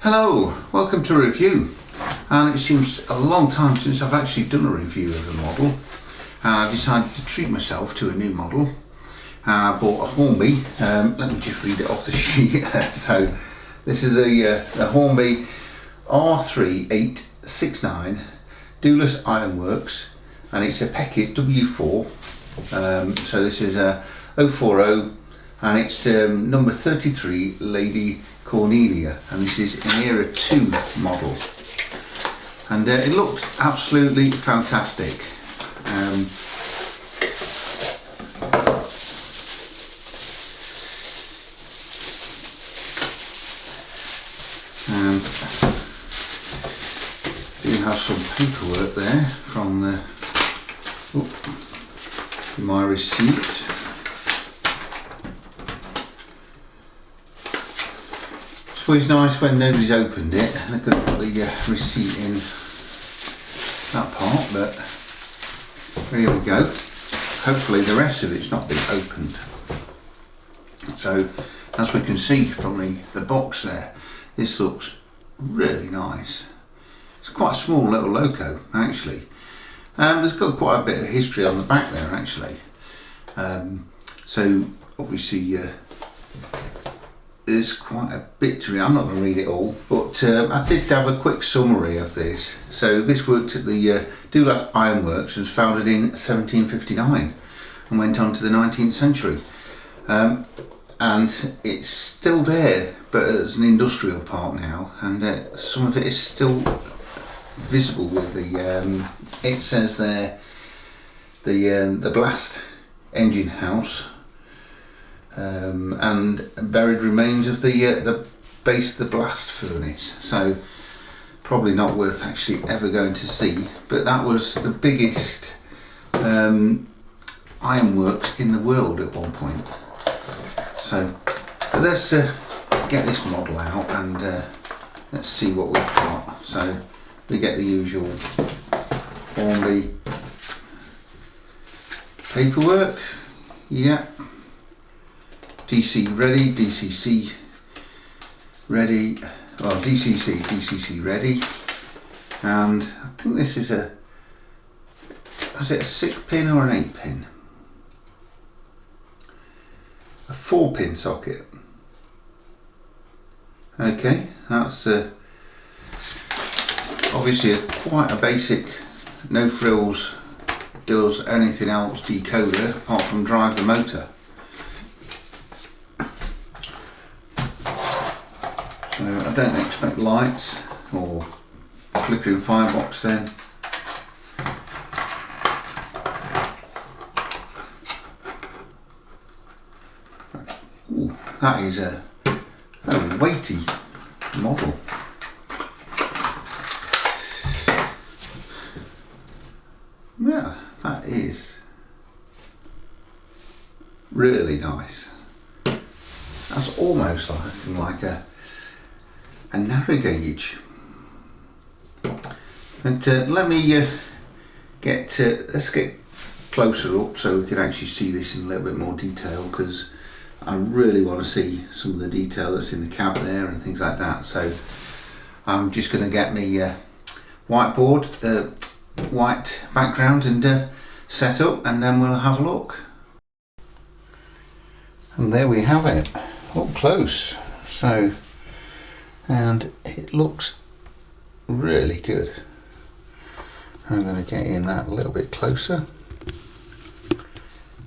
Hello, welcome to a review. And it seems a long time since I've actually done a review of a model. I decided to treat myself to a new model. I bought a Hornby, let me just read it off the sheet. So this is a Hornby R3869 Dowlais Ironworks, and it's a Peckett W4. So this is a 040, and it's number 33 Lady Cornelia, and this is an Era 2 model, and it looks absolutely fantastic. Do have some paperwork there from my receipt. It's always nice when nobody's opened it and they could put the receipt in that part, but here we go. Hopefully the rest of it's not been opened. So as we can see from the box there, this looks really nice. It's quite a small little loco actually. There's got quite a bit of history on the back there actually. So obviously there's quite a bit to read. I'm not going to read it all, but I did have a quick summary of this. So this worked at the Dowlais Ironworks, was founded in 1759 and went on to the 19th century. And it's still there, but as an industrial park now, and some of it is still visible with the it says there the blast engine house, and buried remains of the base of the blast furnace. So probably not worth actually ever going to see, but that was the biggest ironworks in the world at one point. So let's get this model out and let's see what we've got. So we get the usual Hornby paperwork. Yeah. DC ready, DCC ready, well DCC ready, and I think this is is it a 6-pin or an 8-pin? A 4-pin socket. Okay, that's obviously quite a basic, no frills, does anything else decoder apart from drive the motor. So I don't expect lights or flickering firebox then. Ooh, that is a weighty model. Yeah, that is really nice. That's almost like a narrow gauge. And let me let's get closer up so we can actually see this in a little bit more detail, because I really want to see some of the detail that's in the cab there and things like that. So I'm just going to get me whiteboard, white background, and set up, and then we'll have a look. And there we have it, up close. So, and it looks really good. I'm going to get in that a little bit closer.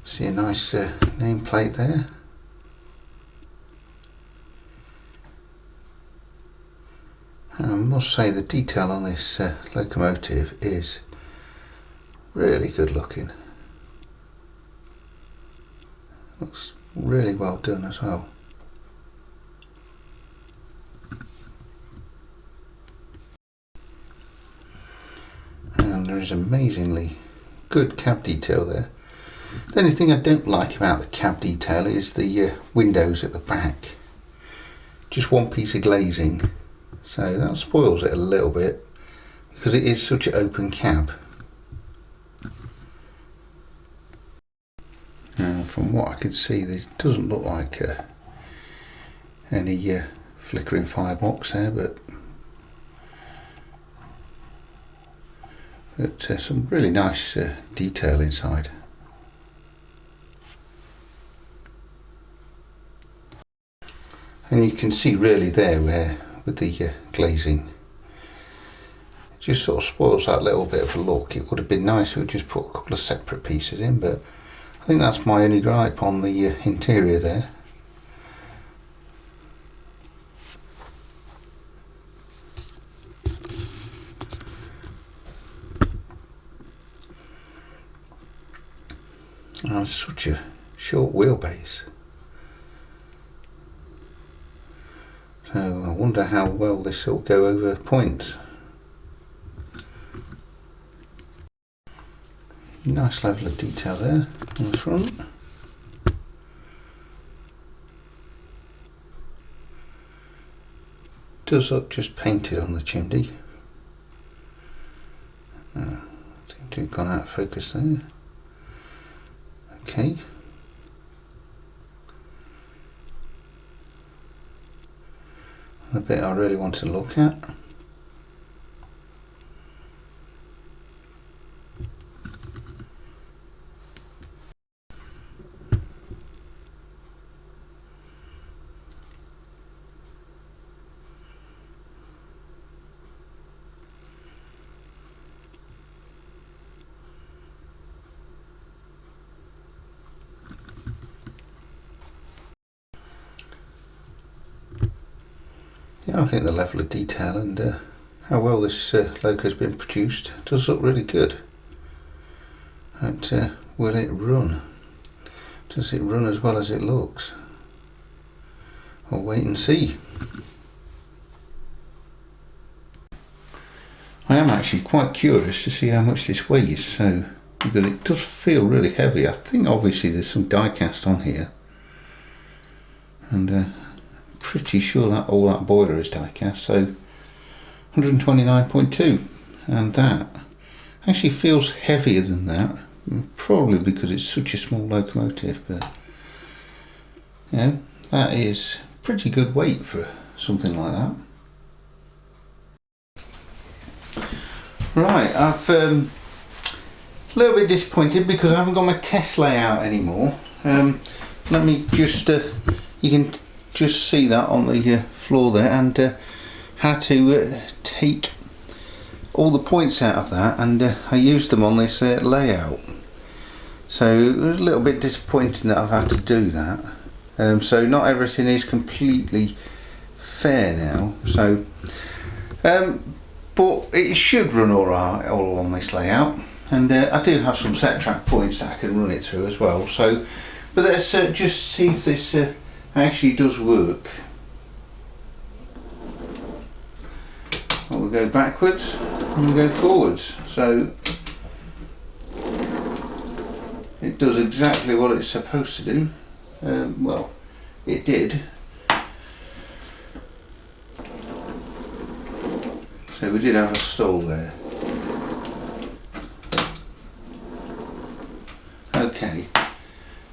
See a nice nameplate there. And I must say the detail on this locomotive is really good looking. Looks really well done as well. And there is amazingly good cab detail there. The only thing I don't like about the cab detail is the windows at the back. Just one piece of glazing, so that spoils it a little bit because it is such an open cab. Now from what I can see, this doesn't look like any flickering firebox there, but some really nice detail inside. And you can see really there where with the glazing, it just sort of spoils that little bit of a look. It would have been nice if we just put a couple of separate pieces in, but I think that's my only gripe on the interior there. And such a short wheelbase. So I wonder how well this will go over points. Nice level of detail there on the front. Does look just painted on the chimney. Seem to have gone out of focus there. Okay. The bit I really want to look at. Yeah, I think the level of detail and how well this loco has been produced does look really good. But will it run? Does it run as well as it looks? We'll wait and see. I am actually quite curious to see how much this weighs, so because it does feel really heavy. I think obviously there's some die cast on here, and pretty sure that all that boiler is die cast, so 129.2, and that actually feels heavier than that, probably because it's such a small locomotive, but you know, that is pretty good weight for something like that. Right, I've a little bit disappointed because I haven't got my test layout anymore. Let me just, you can just see that on the floor there, and how to take all the points out of that, and I used them on this layout. So it was a little bit disappointing that I've had to do that. So not everything is completely fair now. So, but it should run alright all on this layout, and I do have some set track points that I can run it through as well. So, but let's just see if this actually does work. Well, we'll go backwards and we'll go forwards. So it does exactly what it's supposed to do. Well, it did. So we did have a stall there. Okay.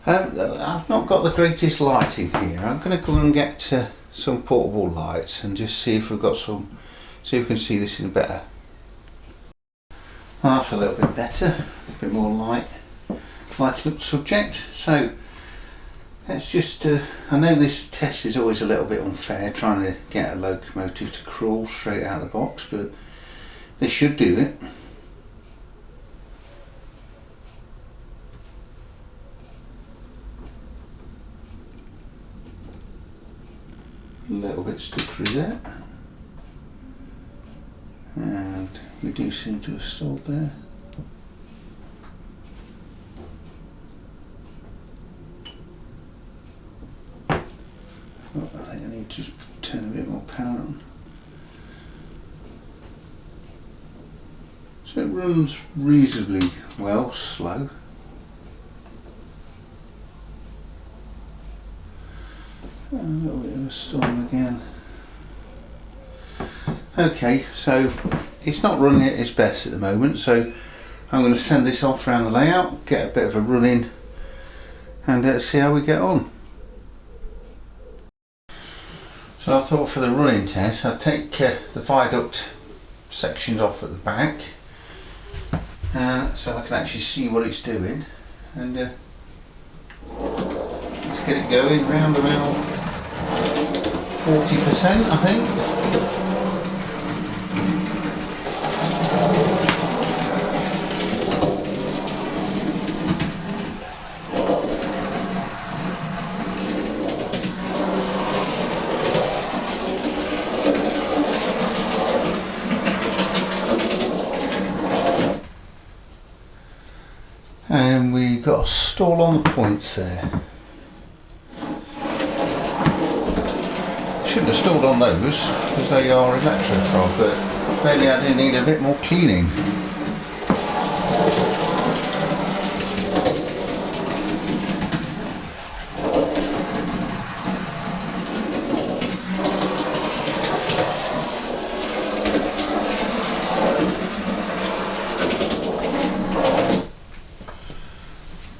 I've not got the greatest lighting here. I'm going to go and get some portable lights and just see if we've got some, see if we can see this in better. Well, that's a little bit better, a bit more light up subject. So let's just, I know this test is always a little bit unfair trying to get a locomotive to crawl straight out of the box, but they should do it. A little bit stuck through there, and we do seem to have stalled there. Oh, I think I need to just turn a bit more power on. So it runs reasonably well, slow. A little bit of a storm again. Okay, so it's not running at its best at the moment, so I'm going to send this off around the layout, get a bit of a run in, and see how we get on. So I thought for the running test I'd take the viaduct sections off at the back so I can actually see what it's doing, and let's get it going round about 40%, I think. And we got a stall on the points there. Shouldn't have stalled on those because they are electrified, but maybe I do need a bit more cleaning.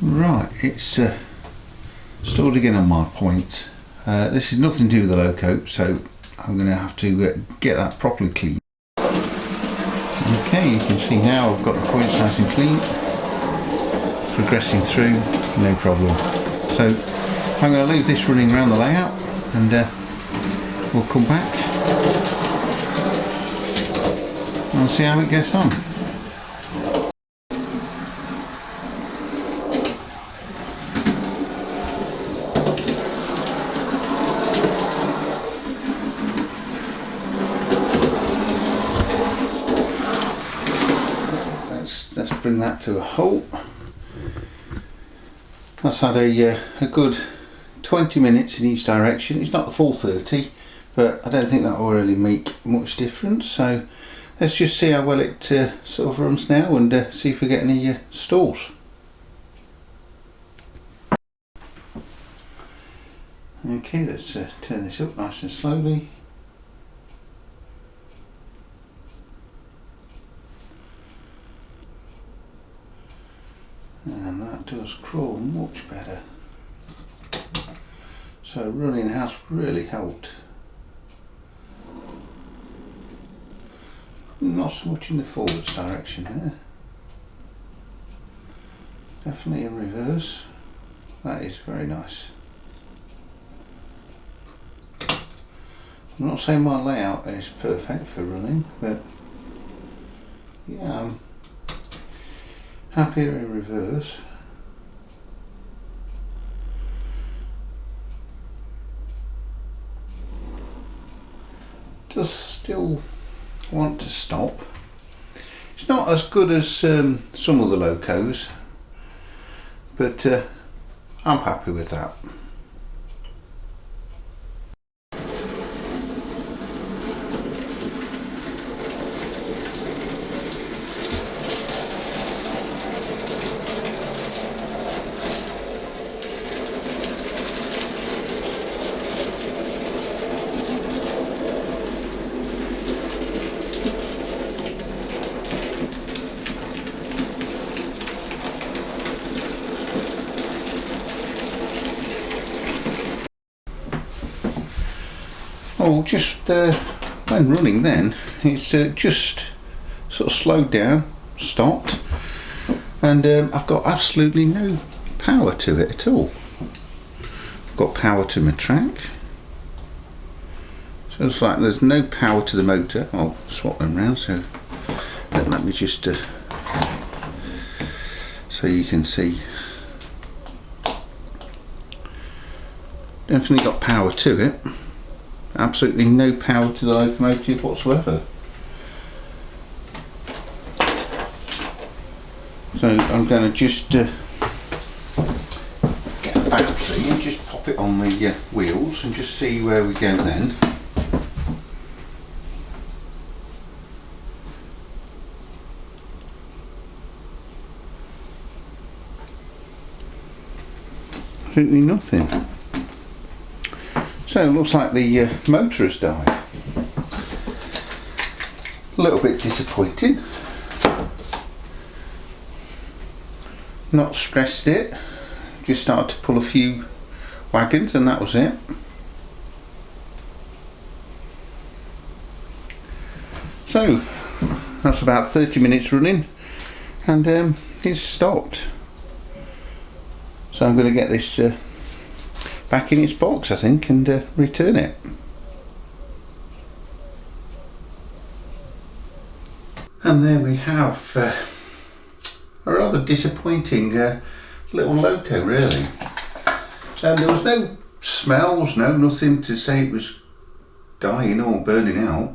Right, it's stored again on my point. This is nothing to do with the loco, so I'm going to have to get that properly clean. Okay, you can see now I've got the points nice and clean, progressing through, no problem. So I'm going to leave this running around the layout, and we'll come back and see how it gets on. Let's bring that to a halt. That's had a good 20 minutes in each direction. It's not the full 30, but I don't think that will really make much difference. So let's just see how well it sort of runs now, and see if we get any stalls. Okay, let's turn this up nice and slowly. And that does crawl much better. So running has really helped. Not so much in the forwards direction there. Definitely in reverse. That is very nice. I'm not saying my layout is perfect for running, but yeah, I'm happier in reverse. Does still want to stop. It's not as good as some of the locos, but I'm happy with that. Oh, just when running then, it's just sort of slowed down, stopped, and I've got absolutely no power to it at all. I've got power to my track, so it's like there's no power to the motor. I'll swap them round, so let me just so you can see. Definitely got power to it. Absolutely no power to the locomotive whatsoever. So I'm going to just get a battery and just pop it on the wheels and just see where we go then. Absolutely nothing. So it looks like the motor has died. A little bit disappointing. Not stressed it. Just started to pull a few wagons and that was it. So that's about 30 minutes running, and it's stopped. So I'm going to get this back in its box, I think, and return it. And there we have a rather disappointing little loco, really. And there was no smells, nothing to say it was dying or burning out.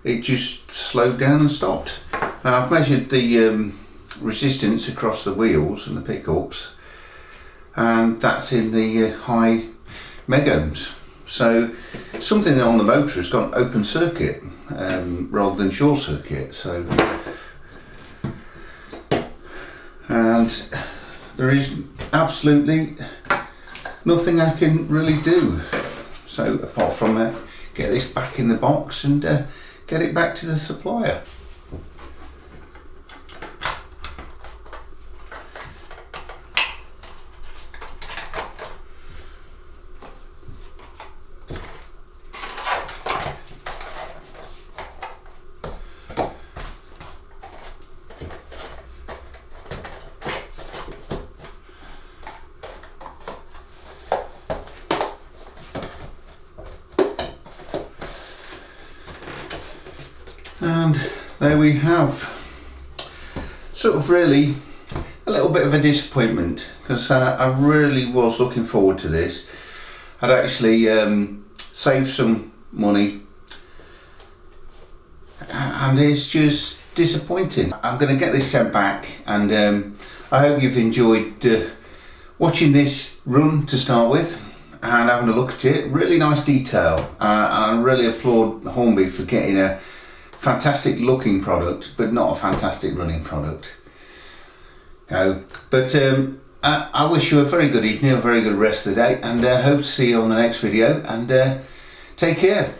It just slowed down and stopped. I've measured the resistance across the wheels and the pickups, and that's in the high megohms. So something on the motor has gone open circuit rather than short circuit. So, and there is absolutely nothing I can really do. So apart from get this back in the box and get it back to the supplier. And there we have sort of really a little bit of a disappointment, because I really was looking forward to this. I'd actually saved some money, and it's just disappointing. I'm going to get this sent back, and I hope you've enjoyed watching this run to start with and having a look at it. Really nice detail. I really applaud Hornby for getting a fantastic looking product, but not a fantastic running product. But I wish you a very good evening, a very good rest of the day, and hope to see you on the next video, and take care.